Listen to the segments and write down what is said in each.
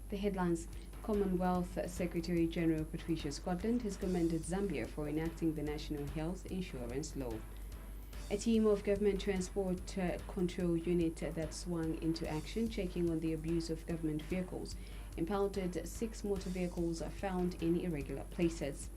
The headlines: Commonwealth Secretary-General Patricia Scotland has commended Zambia for enacting the National Health Insurance Law. A team of government transport control unit that swung into action, checking on the abuse of government vehicles, impounded 6 motor vehicles found in irregular places.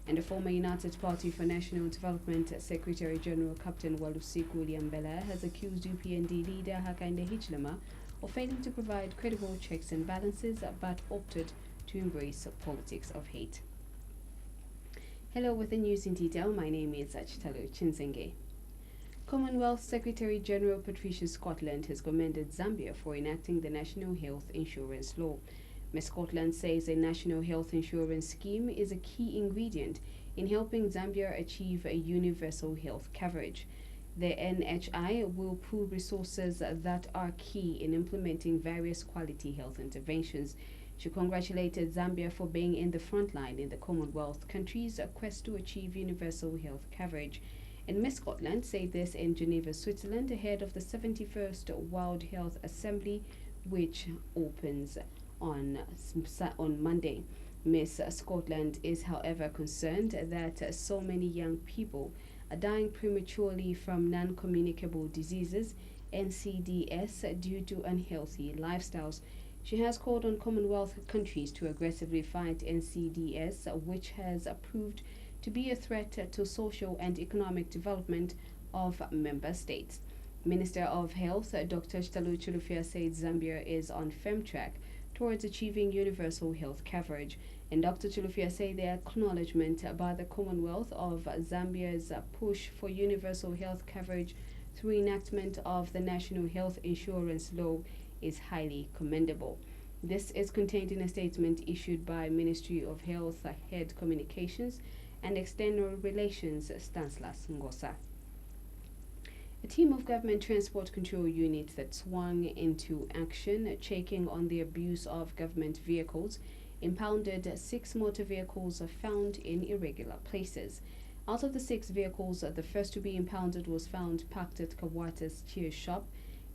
And the former United Party for National Development Secretary-General Captain Walusiku Abela has accused UPND leader Hakainde Hichilema of failing to provide credible checks and balances, but opted to embrace politics of hate. Hello, with the news in detail, my name is Achitalo Chinzenge. Commonwealth Secretary-General Patricia Scotland has commended Zambia for enacting the National Health Insurance Law. Ms. Scotland says a national health insurance scheme is a key ingredient in helping Zambia achieve a universal health coverage. The NHI will pool resources that are key in implementing various quality health interventions. She congratulated Zambia for being in the front line in the Commonwealth countries' quest to achieve universal health coverage. And Ms. Scotland said this in Geneva, Switzerland, ahead of the 71st World Health Assembly, which opens on Monday. Ms. Scotland is, however, concerned that so many young people are dying prematurely from non-communicable diseases, NCDs, due to unhealthy lifestyles. She has called on Commonwealth countries to aggressively fight NCDs, which has proved to be a threat to social and economic development of member states. Minister of Health, Dr. Chanda said Zambia is on firm track towards achieving universal health coverage. And Dr. Chilufya said the acknowledgement by the Commonwealth of Zambia's push for universal health coverage through enactment of the National Health Insurance Law is highly commendable. This is contained in a statement issued by Ministry of Health Head Communications and External Relations Stanislas Ngosa. A team of government transport control units that swung into action, checking on the abuse of government vehicles, impounded 6 motor vehicles found in irregular places. Out of the 6 vehicles, the first to be impounded was found parked at Kawata's cheer shop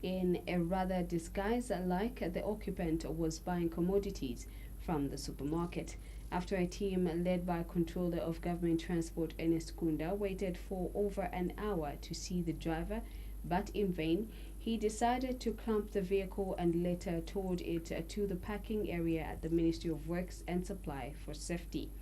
in a rather disguise like the occupant was buying commodities from the supermarket. After a team led by Controller of Government Transport Ernest Kunda waited for over an hour to see the driver, but in vain, he decided to clamp the vehicle and later towed it to the parking area at the Ministry of Works and Supply for safety.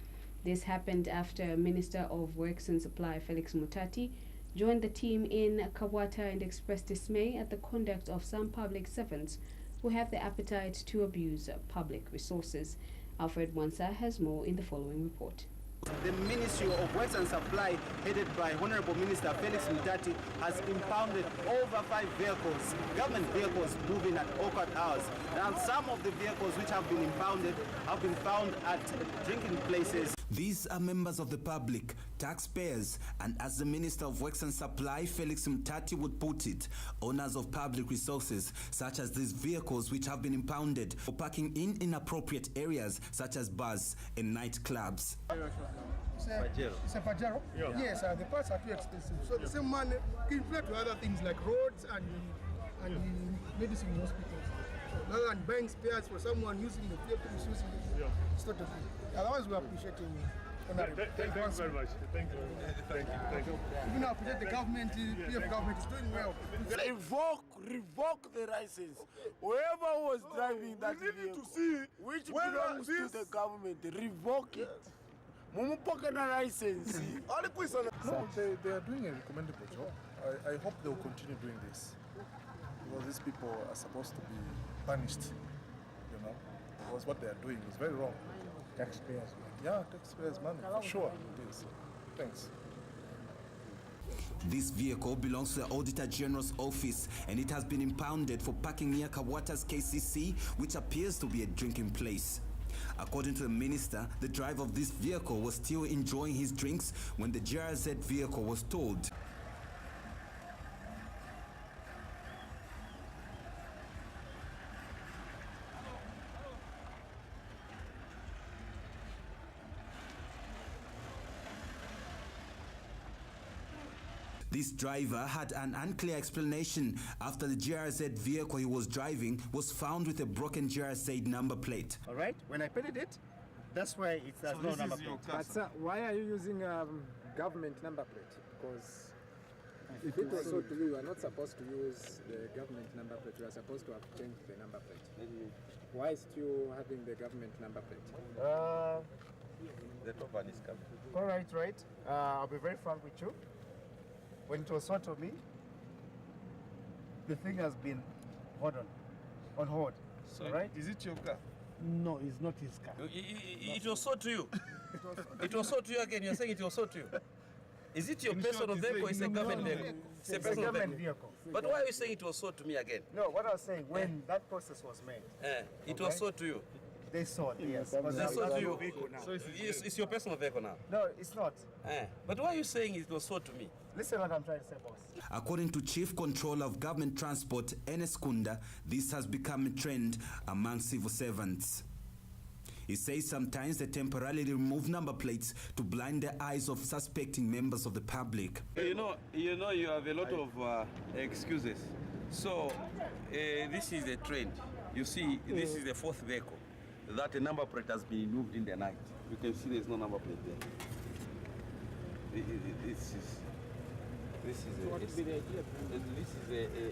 This happened after Minister of Works and Supply Felix Mutati joined the team in Kawata and expressed dismay at the conduct of some public servants who have the appetite to abuse public resources. Alfred Wansa has more in the following report. The Ministry of Works and Supply, headed by Honorable Minister Felix Mutati, has impounded over 5 vehicles, government vehicles moving at awkward hours. Now, some of the vehicles which have been impounded have been found at drinking places. These are members of the public, taxpayers, and as the Minister of Works and Supply, Felix Mutati, would put it, owners of public resources, such as these vehicles which have been impounded for parking in inappropriate areas such as bars and nightclubs. It's a Pajero? Yeah. Yes, the parts are too expensive. So the same money can inflate to other things like roads and the medicine hospitals. So rather than buying spares for someone using the vehicle, using it, it's not a thing. Otherwise, we appreciate him. Thank you very much. Thank you. Thank you. Even now, appreciate the government, the PF government is doing well. Revoke the license. Whoever was driving that vehicle, which belongs to the government, revoke it. License. No, they are doing a commendable job. I hope they will continue doing this. Because these people are supposed to be punished, you know, because what they are doing is very wrong. Taxpayers. Yeah, taxpayers' money, for sure it is. Thanks. This vehicle belongs to the Auditor General's office and it has been impounded for parking near Kawata's KCC, which appears to be a drinking place. According to the minister, the driver of this vehicle was still enjoying his drinks when the GRZ vehicle was towed. This driver had an unclear explanation after the GRZ vehicle he was driving was found with a broken GRZ number plate. All right, when I painted it, that's why it has no number plate. But sir, why are you using government number plate? Because if it was sold to you, you are not supposed to use the government number plate. You are supposed to have changed the number plate. Why is you having the government number plate? The top one is coming. All right, right. I'll be very frank with you. When it was sold to me, the thing has been on hold. So, right? is it your car? No, it's not his car. It was sold to you. It was sold to you again. You're saying it was sold to you. Is it your personal vehicle or is it a government vehicle? It's a government vehicle. But why are you saying it was sold to me again? No, what I was saying, when that process was made, It was sold to you. they sold, yes. They sold to you. So It's your personal vehicle now. no, it's not. But why are you saying it was sold to me? Listen what I'm trying to say, boss. According to Chief Controller of Government Transport, Ernest Chanda, this has become a trend among civil servants. He says sometimes they temporarily remove number plates to blind the eyes of suspecting members of the public. You know, you have a lot of excuses. So this is a trend. You see, this is the fourth vehicle that a number plate has been removed in the night. You can see there's no number plate there. This is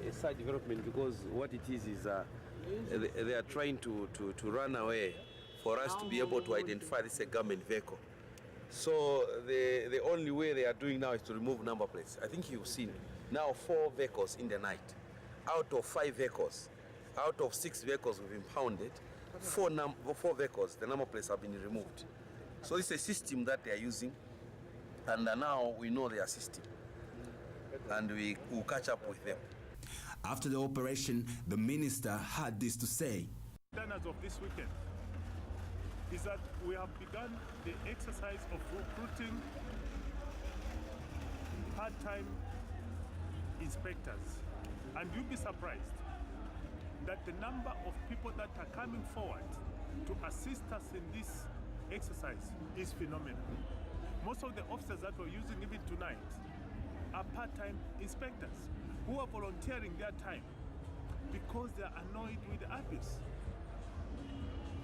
a side development because what it is they are trying to run away for us to be able to identify this as a government vehicle. So the only way they are doing now is to remove number plates. I think you've seen now 4 vehicles in the night. Out of 5 vehicles, out of 6 vehicles we've impounded, 4 vehicles, the number plates have been removed. So it's a system that they are using, and now we know their system, and we will catch up with them. After the operation, the minister had this to say. As of this weekend is that we have begun the exercise of recruiting part-time inspectors, and you'll be surprised that the number of people that are coming forward to assist us in this exercise is phenomenal. Most of the officers that we're using even tonight are part-time inspectors who are volunteering their time because they are annoyed with the abuse.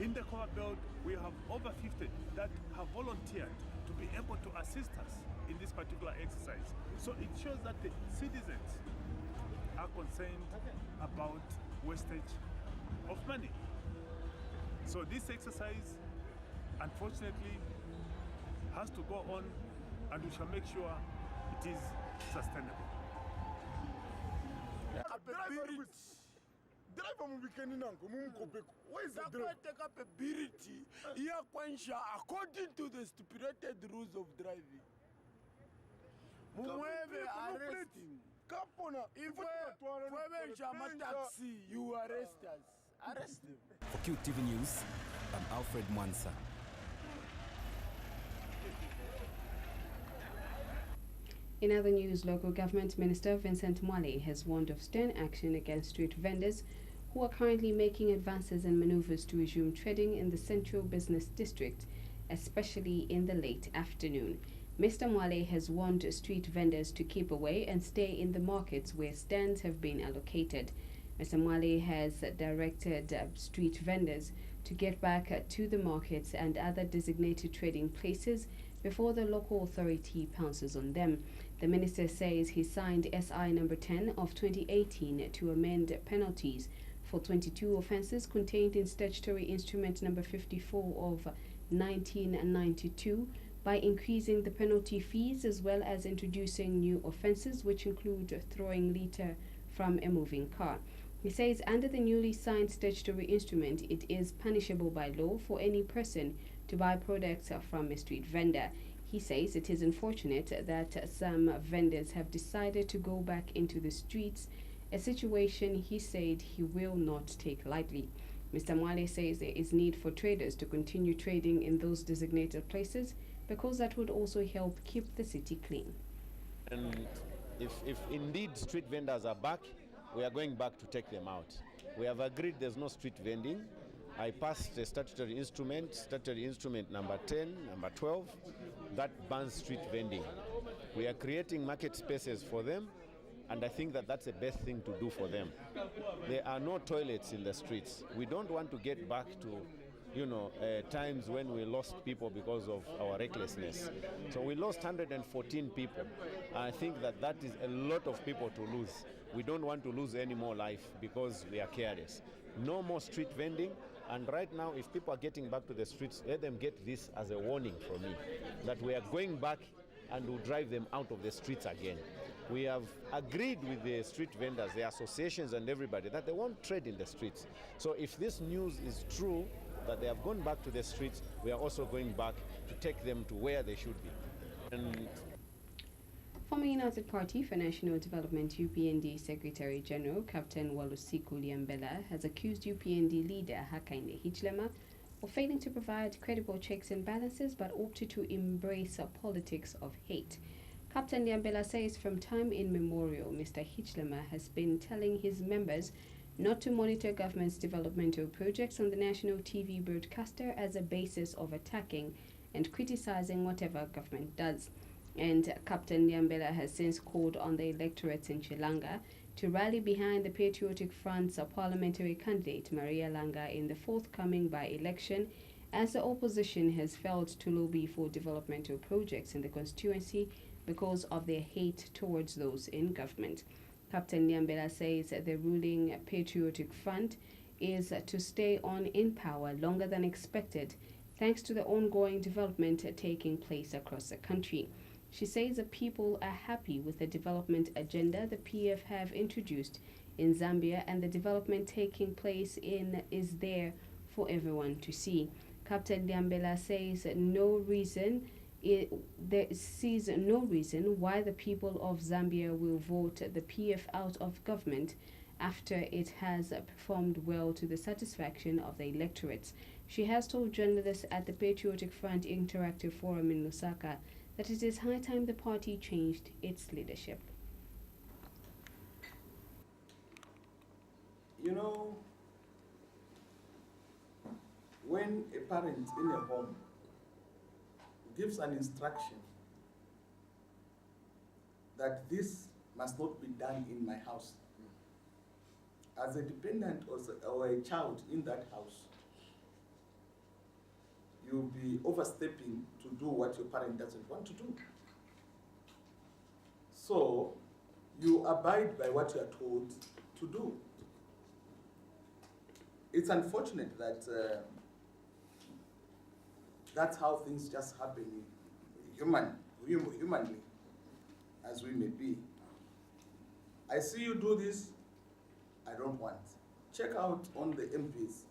In the Cover Belt, we have over 50 that have volunteered to be able to assist us in this particular exercise. So it shows that the citizens are concerned about wastage of money. So this exercise, unfortunately, has to go on, and we shall make sure it is sustainable. Driver mubikeni nango mumukopeko. Where is the driver? Take up ability. Here kwansha according to the stipulated rules of driving. Mumweve arresting. Kapona. If we jama taxi, you arrest us. Arrest him. For QTV News, I'm Alfred Mwansa. In other news, local government minister Vincent Mwale has warned of stern action against street vendors who are currently making advances and maneuvers to resume trading in the central business district, especially in the late afternoon. Mr. Mwale has warned street vendors to keep away and stay in the markets where stands have been allocated. Mr. Mwale has directed street vendors to get back to the markets and other designated trading places before the local authority pounces on them. The minister says he signed SI number 10 of 2018 to amend penalties for 22 offences contained in statutory instrument number 54 of 1992 by increasing the penalty fees as well as introducing new offences which include throwing litter from a moving car. He says under the newly signed statutory instrument, it is punishable by law for any person to buy products from a street vendor. He says it is unfortunate that some vendors have decided to go back into the streets, a situation he said he will not take lightly. Mr. Mwale says there is need for traders to continue trading in those designated places because that would also help keep the city clean. And if indeed street vendors are back, we are going back to take them out. We have agreed there's no street vending. I passed a statutory instrument number 10, number 12, that bans street vending. We are creating market spaces for them, and I think that that's the best thing to do for them. There are no toilets in the streets. We don't want to get back to times when we lost people because of our recklessness. So we lost 114 people. I think that that is a lot of people to lose. We don't want to lose any more life because we are careless. No more street vending. And right now, if people are getting back to the streets, let them get this as a warning from me, that we are going back and will drive them out of the streets again. We have agreed with the street vendors, the associations and everybody, that they won't trade in the streets. So if this news is true, that they have gone back to the streets, we are also going back to take them to where they should be. And former United Party for National Development UPND Secretary General Captain Walusiku Abela has accused UPND leader Hakainde Hichilema of failing to provide credible checks and balances but opted to embrace a politics of hate. Captain Abela says from time immemorial, Mr. Hichilema has been telling his members not to monitor government's developmental projects on the national TV broadcaster as a basis of attacking and criticizing whatever government does. And Captain Abela has since called on the electorates in Chilanga to rally behind the Patriotic Front's parliamentary candidate Maria Langa in the forthcoming by-election, as the opposition has failed to lobby for developmental projects in the constituency because of their hate towards those in government. Captain Abela says the ruling Patriotic Front is to stay on in power longer than expected, thanks to the ongoing development taking place across the country. She says the people are happy with the development agenda the PF have introduced in Zambia, and the development taking place is there for everyone to see. Captain Abela says there sees no reason why the people of Zambia will vote the PF out of government after it has performed well to the satisfaction of the electorates. She has told journalists at the Patriotic Front Interactive Forum in Lusaka that it is high time the party changed its leadership. You know, when a parent in a home gives an instruction that this must not be done in my house, as a dependent or a child in that house, you'll be overstepping to do what your parent doesn't want to do. So you abide by what you are told to do. It's unfortunate that that's how things just happen humanly, as we may be. I see you do this, I don't want. Check out on the MPs.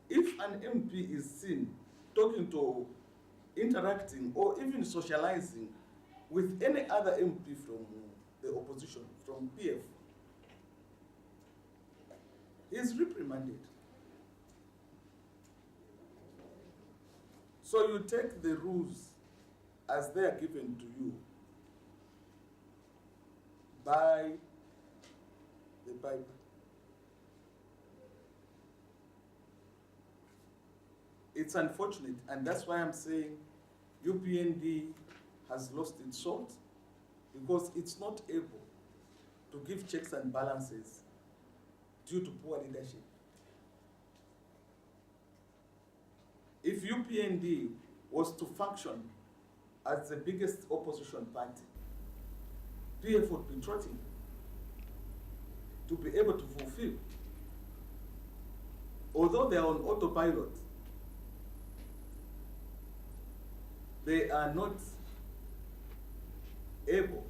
If an MP is seen talking to, interacting, or even socializing with any other MP from the opposition, from PF, he is reprimanded. So you take the rules as they are given to you by the Bible. It's unfortunate, and that's why I'm saying UPND has lost its salt, because it's not able to give checks and balances due to poor leadership. If UPND was to function as the biggest opposition party, PF would be trotting to be able to fulfill. Although they are on autopilot, they are not able.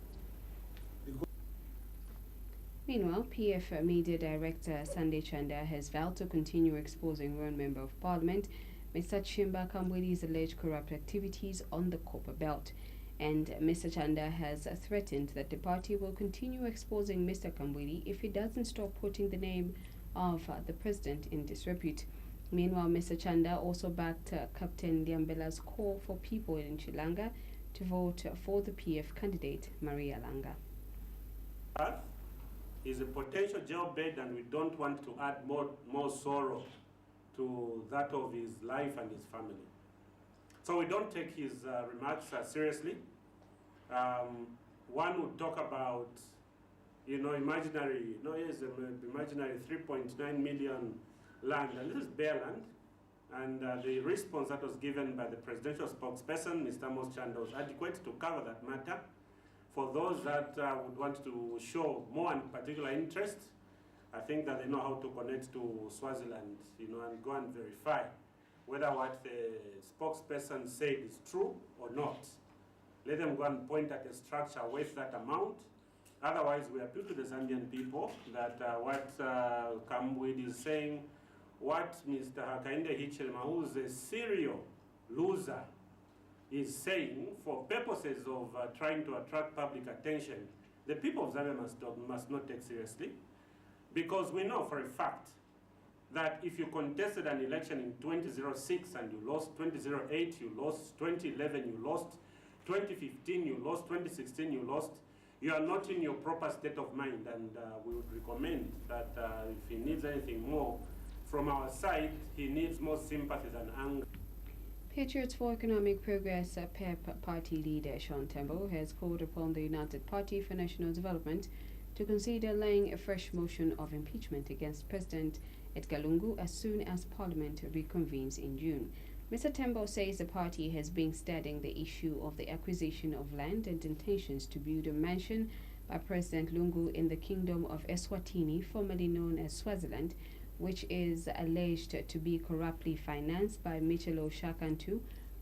Meanwhile, PF Media Director Chanda has vowed to continue exposing one Member of Parliament, Mr. Chimba Kambweli's alleged corrupt activities on the Copper Belt. And Mr. Chanda has threatened that the party will continue exposing Mr. Kambweli if he doesn't stop putting the name of the president in disrepute. Meanwhile, Mr. Chanda also backed Captain Abela's call for people in Chilanga to vote for the PF candidate, Maria Langa. That is a potential jailbait, and we don't want to add more sorrow to that of his life and his family. So we don't take his remarks seriously. One would talk about, imaginary 3.9 million land, and this is bare land. And the response that was given by the presidential spokesperson, Mr. Chanda, was adequate to cover that matter. For those that would want to show more and particular interest, I think that they know how to connect to Swaziland, and go and verify whether what the spokesperson said is true or not. Let them go and point at a structure worth that amount. Otherwise, we appeal to the Zambian people that what Kamwid is saying, what Mr. Hakainde Hichilema, who is a serial loser, is saying for purposes of trying to attract public attention, the people of Zambia must not take seriously, because we know for a fact that if you contested an election in 2006 and you lost, 2008 you lost, 2011 you lost, 2015 you lost, 2016 you lost, you are not in your proper state of mind, and we would recommend that if he needs anything more from our side, he needs more sympathy than anger. Patriots for Economic Progress PEP party leader Chanda has called upon the United Party for National Development to consider laying a fresh motion of impeachment against President Edgar Lungu as soon as Parliament reconvenes in June. Mr. Tembo says the party has been studying the issue of the acquisition of land and intentions to build a mansion by President Lungu in the Kingdom of Eswatini, formerly known as Swaziland, which is alleged to be corruptly financed by Michelo Shakantu,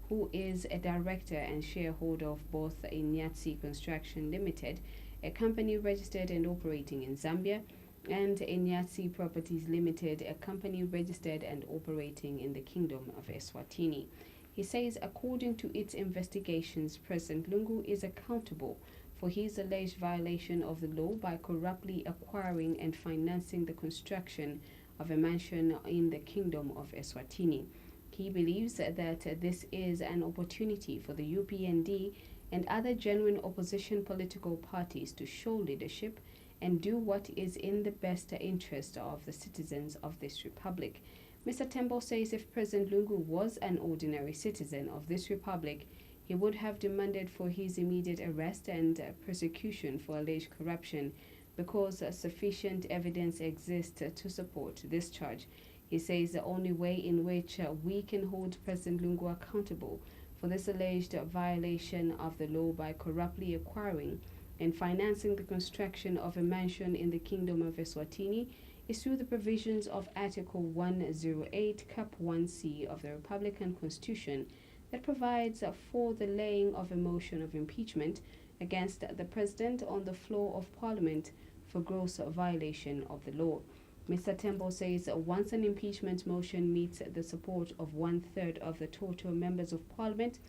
who is a director and shareholder of both Inyatsi Construction Limited, a company registered and operating in Zambia, and Inyatsi Properties Limited, a company registered and operating in the Kingdom of Eswatini. He says according to its investigations, President Lungu is accountable for his alleged violation of the law by corruptly acquiring and financing the construction of a mansion in the Kingdom of Eswatini. He believes that this is an opportunity for the UPND and other genuine opposition political parties to show leadership and do what is in the best interest of the citizens of this republic. Mr. Tembo says if President Lungu was an ordinary citizen of this republic, he would have demanded for his immediate arrest and prosecution for alleged corruption, because sufficient evidence exists to support this charge. He says the only way in which we can hold President Lungu accountable for this alleged violation of the law by corruptly acquiring and financing the construction of a mansion in the Kingdom of Eswatini is through the provisions of Article 108, Cap 1C of the Republican Constitution that provides for the laying of a motion of impeachment against the President on the floor of Parliament for gross violation of the law. Mr. Tembo says once an impeachment motion meets the support of 1/3 of the total members of Parliament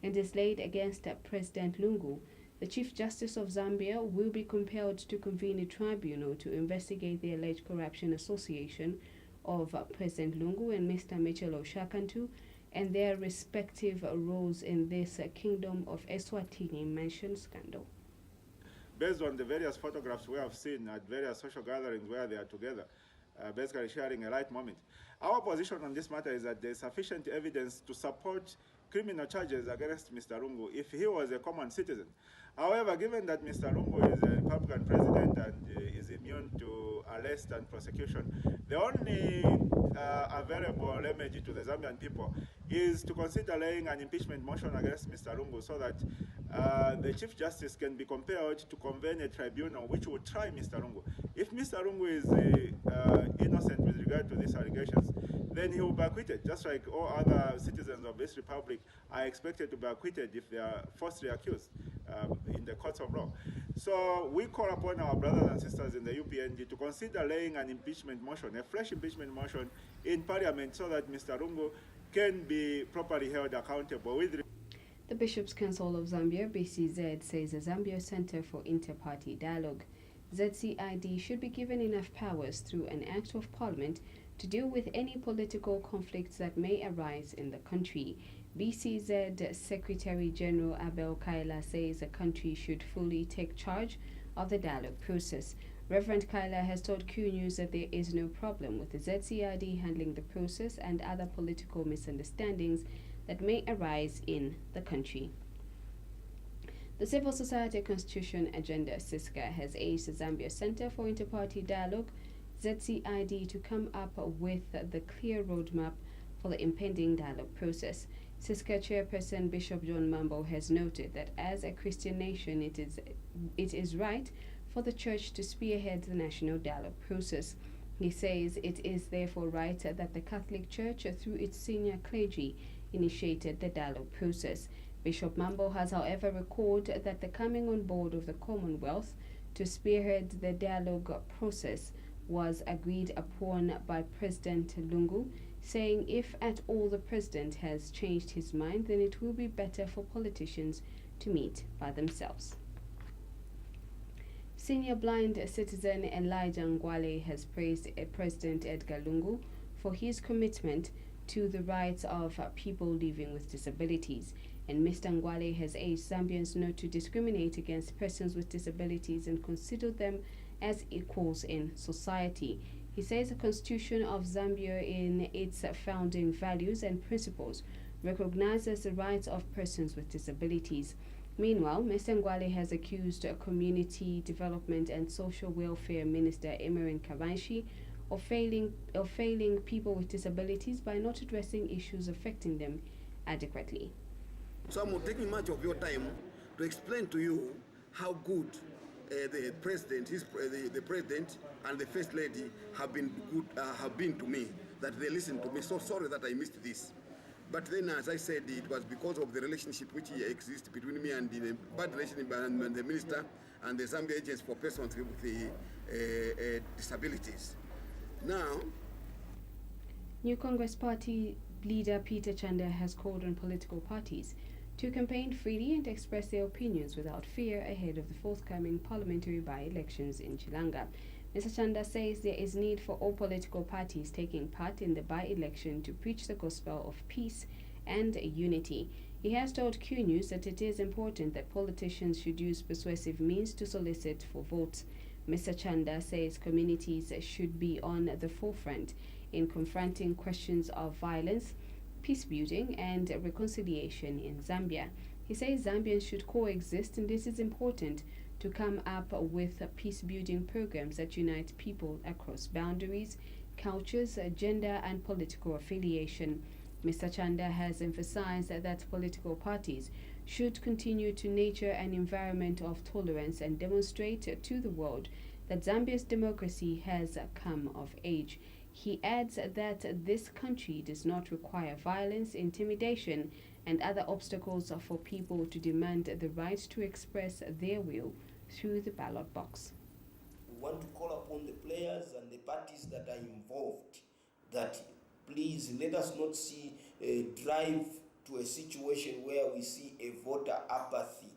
and is laid against President Lungu, the Chief Justice of Zambia will be compelled to convene a tribunal to investigate the alleged corruption association of President Lungu and Mr. Michelo Shakantu and their respective roles in this Kingdom of Eswatini mansion scandal. Based on the various photographs we have seen at various social gatherings where they are together, basically sharing a light moment, our position on this matter is that there is sufficient evidence to support criminal charges against Mr. Lungu if he was a common citizen. However, given that Mr. Lungu is a Republican president and is immune to arrest and prosecution, the only available remedy to the Zambian people is to consider laying an impeachment motion against Mr. Lungu so that the Chief Justice can be compelled to convene a tribunal which will try Mr. Lungu. If Mr. Lungu is innocent with regard to these allegations, then he will be acquitted, just like all other citizens of this republic are expected to be acquitted if they are falsely accused in the courts of law. So we call upon our brothers and sisters in the UPND to consider laying an impeachment motion, a fresh impeachment motion in Parliament so that Mr. Lungu can be properly held accountable. The Bishops' Council of Zambia, BCZ, says the Zambia Center for Inter-Party Dialogue, ZCID, should be given enough powers through an Act of Parliament to deal with any political conflicts that may arise in the country. BCZ Secretary General Abela says the country should fully take charge of the dialogue process. Reverend Kaila has told Q News that there is no problem with the ZCID handling the process and other political misunderstandings that may arise in the country. The Civil Society Constitution Agenda, CISCA, has asked the Zambia Center for Inter-Party Dialogue, ZCID, to come up with the clear roadmap for the impending dialogue process. CISCA chairperson Bishop John Mambo has noted that as a Christian nation, it is right for the church to spearhead the national dialogue process. He says it is therefore right that the Catholic Church, through its senior clergy, initiated the dialogue process. Bishop Mambo has, however, recalled that the coming on board of the Commonwealth to spearhead the dialogue process was agreed upon by President Lungu, saying if at all the president has changed his mind, then it will be better for politicians to meet by themselves. Senior blind citizen Elijah Ngwale has praised President Edgar Lungu for his commitment to the rights of people living with disabilities. And Mr. Ngwale has urged Zambians not to discriminate against persons with disabilities and consider them as equals in society. He says the Constitution of Zambia, in its founding values and principles, recognizes the rights of persons with disabilities. Meanwhile, Mr. Ngwale has accused Community Development and Social Welfare Minister Emerin Kavanshi of failing people with disabilities by not addressing issues affecting them adequately. So I'm not taking much of your time to explain to you how good the president, the president and the first lady have been to me, that they listened to me. So sorry that I missed this. But then, as I said, it was because of the relationship which exists between me and the bad relationship and the minister and the Zambia Agency for Persons with the disabilities. Now, New Congress Party leader Peter Chanda has called on political parties to campaign freely and express their opinions without fear ahead of the forthcoming parliamentary by-elections in Chilanga. Mr. Chanda says there is need for all political parties taking part in the by-election to preach the gospel of peace and unity. He has told Q News that it is important that politicians should use persuasive means to solicit for votes. Mr. Chanda says communities should be on the forefront in confronting questions of violence, peace building and reconciliation in Zambia. He says Zambians should coexist, and this is important to come up with peace building programs that unite people across boundaries, cultures, gender and political affiliation. Mr. Chanda has emphasized that political parties should continue to nurture an environment of tolerance and demonstrate to the world that Zambia's democracy has come of age. He adds that this country does not require violence, intimidation, and other obstacles for people to demand the right to express their will through the ballot box. We want to call upon the players and the parties that are involved that please let us not see a drive to a situation where we see a voter apathy.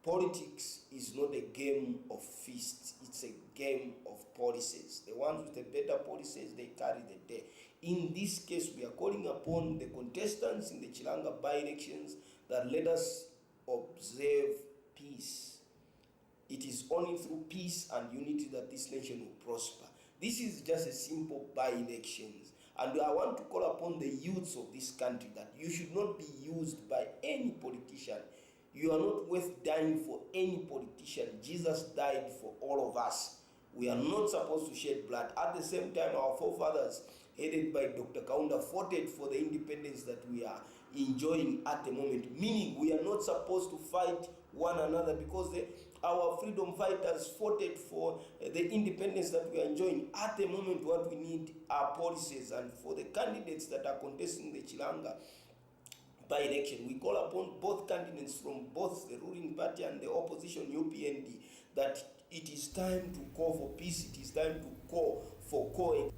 Politics is not a game of fists, it's a game of policies. The ones with the better policies, they carry the day. In this case, we are calling upon the contestants in the Chilanga by-elections that let us observe peace. It is only through peace and unity that this nation will prosper. This is just a simple by-elections. And I want to call upon the youths of this country that you should not be used by any politician. You are not worth dying for any politician. Jesus died for all of us. We are not supposed to shed blood. At the same time, our forefathers, headed by Dr. Kaunda, fought for the independence that we are enjoying at the moment. Meaning, we are not supposed to fight one another because our freedom fighters fought for the independence that we are enjoying. At the moment, what we need are policies. And for the candidates that are contesting the Chilanga by-election, we call upon both candidates from both the ruling party and the opposition UPND that it is time to call for peace, it is time to call for coexistence.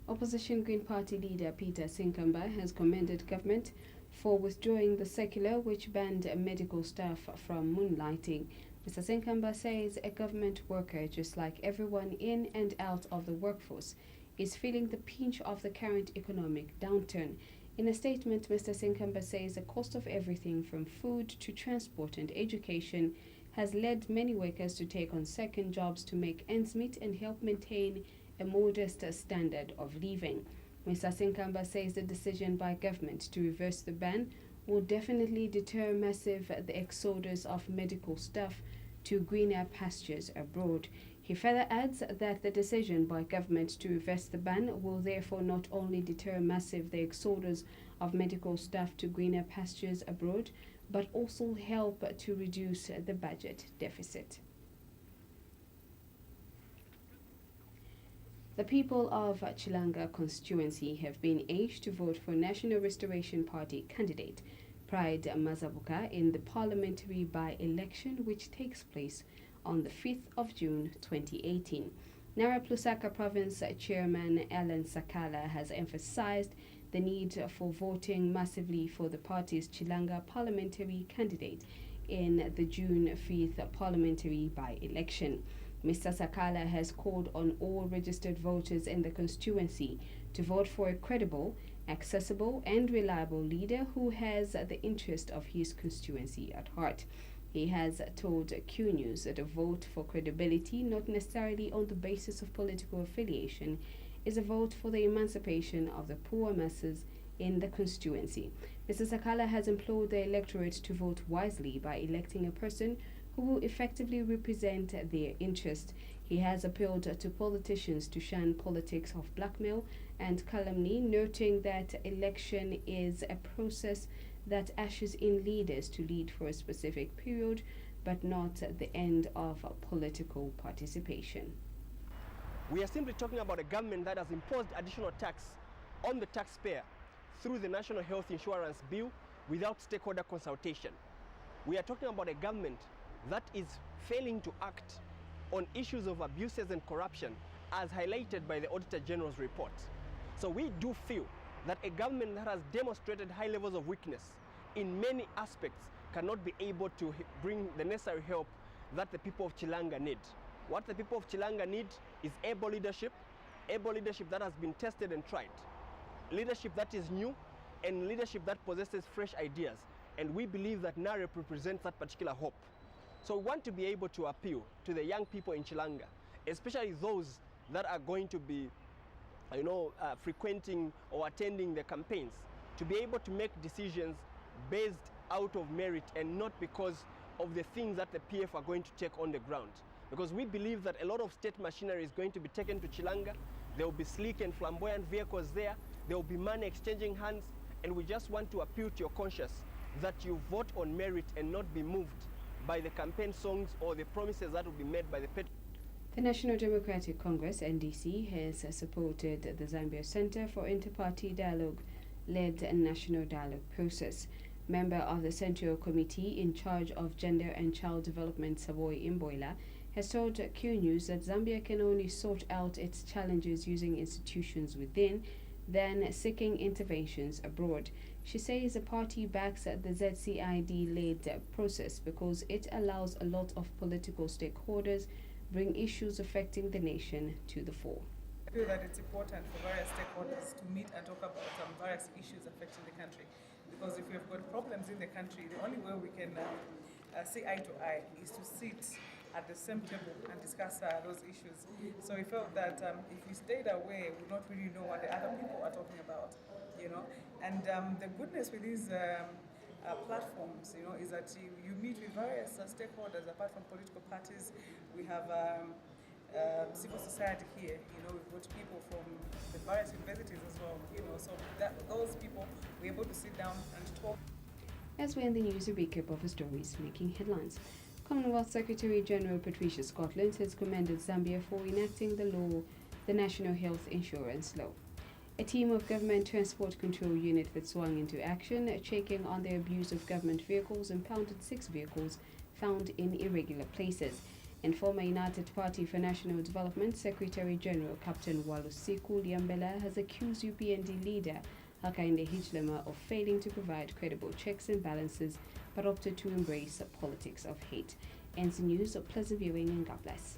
Opposition Green Party leader Peter Sinkamba has commended government for withdrawing the circular which banned medical staff from moonlighting. Mr. Sinkamba says a government worker, just like everyone in and out of the workforce, is feeling the pinch of the current economic downturn. In a statement, Mr. Sinkamba says the cost of everything from food to transport and education has led many workers to take on second jobs to make ends meet and help maintain a modest standard of living. Mr. Sinkamba says the decision by government to reverse the ban will definitely deter massive the exodus of medical staff to greener pastures abroad. He further adds that the decision by government to reverse the ban will therefore not only deter massive the exodus of medical staff to greener pastures abroad, but also help to reduce the budget deficit. The people of Chilanga constituency have been urged to vote for National Restoration Party candidate Pride Mazabuka in the parliamentary by-election which takes place on the 5th of June 2018. Nara Plusaka Province Chairman Alan Sakala has emphasized the need for voting massively for the party's Chilanga parliamentary candidate in the June 5th parliamentary by-election. Mr. Sakala has called on all registered voters in the constituency to vote for a credible, accessible and reliable leader who has the interest of his constituency at heart. He has told Q News that a vote for credibility, not necessarily on the basis of political affiliation, is a vote for the emancipation of the poor masses in the constituency. Mr. Sakala has implored the electorate to vote wisely by electing a person who will effectively represent their interest. He has appealed to politicians to shun politics of blackmail and calumny, noting that election is a process that ushers in leaders to lead for a specific period, but not the end of political participation. We are simply talking about a government that has imposed additional tax on the taxpayer through the National Health Insurance Bill without stakeholder consultation. We are talking about a government that is failing to act on issues of abuses and corruption as highlighted by the Auditor General's report. So we do feel that a government that has demonstrated high levels of weakness in many aspects cannot be able to bring the necessary help that the people of Chilanga need. What the people of Chilanga need is able leadership that has been tested and tried, leadership that is new, and leadership that possesses fresh ideas. And we believe that NAREP represents that particular hope. So we want to be able to appeal to the young people in Chilanga, especially those that are going to be frequenting or attending the campaigns, to be able to make decisions based out of merit and not because of the things that the PF are going to take on the ground. Because we believe that a lot of state machinery is going to be taken to Chilanga. There will be sleek and flamboyant vehicles there. There will be money exchanging hands. And we just want to appeal to your conscience that you vote on merit and not be moved by the campaign songs or the promises that will be made by the petty. The National Democratic Congress, NDC, has supported the Zambia Center for Inter-Party Dialogue-led national dialogue process. Member of the Central Committee in charge of Gender and Child Development, Savoy Imboila, has told Q News that Zambia can only sort out its challenges using institutions within than seeking interventions abroad. She says the party backs the ZCID-led process because it allows a lot of political stakeholders bring issues affecting the nation to the fore. I feel that it's important for various stakeholders to meet and talk about various issues affecting the country. Because if we've got problems in the country, the only way we can see eye to eye is to sit at the same table and discuss those issues. So we felt that if we stayed away, we would not really know what the other people are talking about, And the goodness with these platforms, is that you meet with various stakeholders apart from political parties. We have civil society here, we've got people from the various universities as well, so that those people were able to sit down and talk. As we end the news, a recap of the stories making headlines. Commonwealth Secretary-General Patricia Scotland has commended Zambia for enacting the National Health Insurance Law. A team of Government Transport Control Unit that swung into action, checking on the abuse of government vehicles, impounded 6 vehicles found in irregular places. And former United Party for National Development Secretary-General Captain Walusiku Abela has accused UPND leader Hakainde Hichilema of failing to provide credible checks and balances, but opted to embrace politics of hate. Ends the news. Pleasant viewing and God bless.